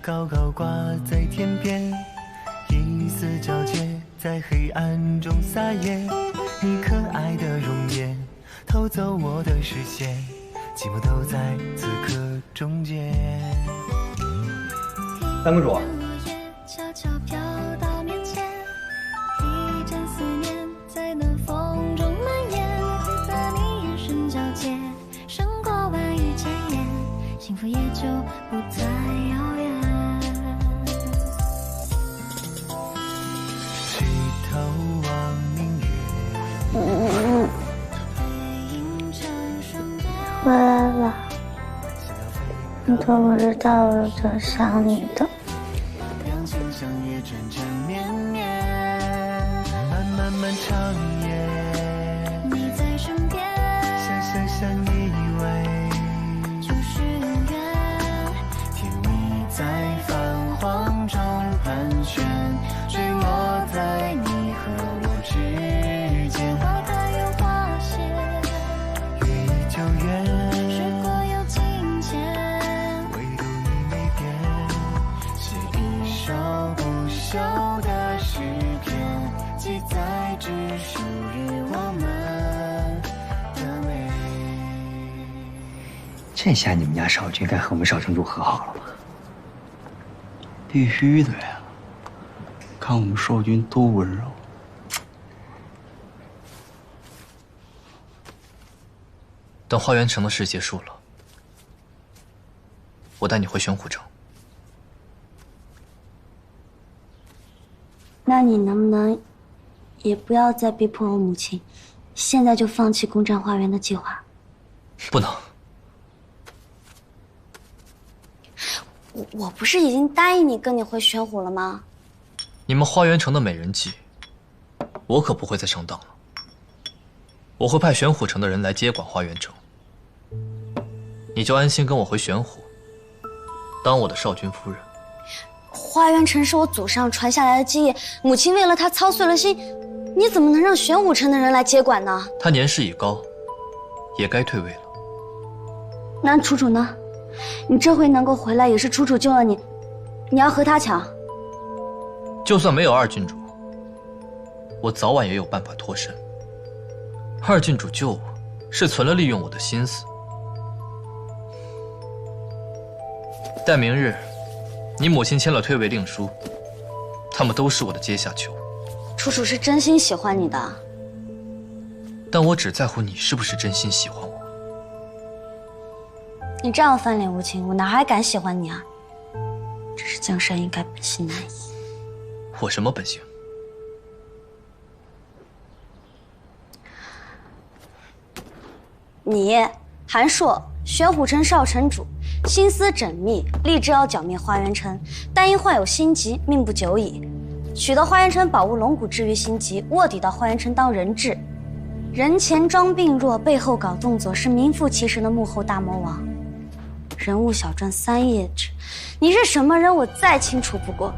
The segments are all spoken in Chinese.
高高挂在天边，一丝皎洁，在黑暗中撒野。你可爱的容颜，偷走我的视线，寂寞都在此刻终结。三公主，悄悄飘到面前，一阵思念在暖风中蔓延，和你眼神交接，胜过万语千言，幸福也就不再遥远。举头望明月，回来了，你可不知道我有多想你的。两情相悦，缠缠绵绵，漫漫长夜。你在身边，想依偎，就是缘。甜蜜在泛黄中盘旋，坠落在你和我之间。花开又花谢，月依旧圆，时过又境迁，唯独你没变。写一首不朽的诗篇，记载只属于我们的美。这下你们家少君该和我们少城主和好了吧？必须的呀！看我们少君多温柔。等花园城的事结束了，我带你回玄虎城。那你能不能也不要再逼迫我母亲，现在就放弃攻占花园的计划？不能。我不是已经答应你跟你回玄虎了吗？你们花园城的美人计，我可不会再上当了。我会派玄虎城的人来接管花园城，你就安心跟我回玄虎，当我的少君夫人。花园城是我祖上传下来的基业，母亲为了它操碎了心，你怎么能让玄武城的人来接管呢？他年事已高，也该退位了。那楚楚呢？你这回能够回来，也是楚楚救了你，你要和他抢？就算没有二郡主，我早晚也有办法脱身。二郡主救我，是存了利用我的心思。待明日，你母亲签了退位令书，他们都是我的阶下囚。楚楚是真心喜欢你的，但我只在乎你是不是真心喜欢我。你这样翻脸无情，我哪还敢喜欢你啊？只是江山易改，本性难移。我什么本性？你韩硕，玄虎城少城主，心思缜密，立志要剿灭花园城，但因患有心疾，命不久矣。取得花园城宝物龙骨治愈心疾，卧底到花园城当人质，人前装病弱，背后搞动作，是名副其实的幕后大魔王。人物小传3页纸，你是什么人，我再清楚不过。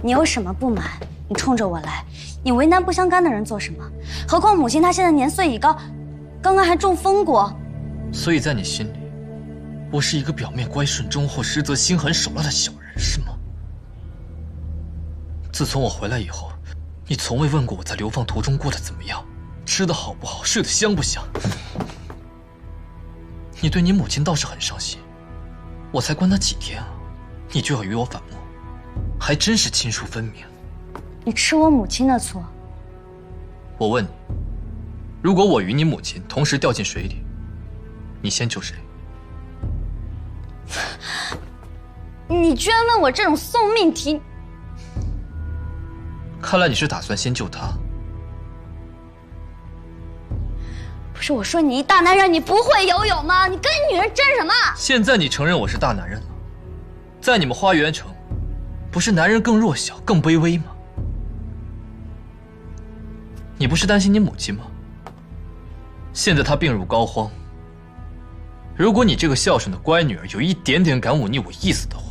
你有什么不满，你冲着我来。你为难不相干的人做什么？何况母亲她现在年岁已高，刚刚还中风过。所以在你心里，我是一个表面乖顺忠厚，实则心狠手辣的小人，是吗？自从我回来以后，你从未问过我在流放途中过得怎么样，吃得好不好，睡得香不香。你对你母亲倒是很上心，我才关她几天啊，你就要与我反目，还真是亲疏分明。你吃我母亲的醋。我问你，如果我与你母亲同时掉进水里，你先救谁？你居然问我这种送命题！看来你是打算先救她。不是我说你一大男人，你不会游泳吗？你跟女人争什么？现在你承认我是大男人了，在你们花园城，不是男人更弱小、更卑微吗？你不是担心你母亲吗？现在她病入膏肓，如果你这个孝顺的乖女儿有一点点敢忤逆我意思的话，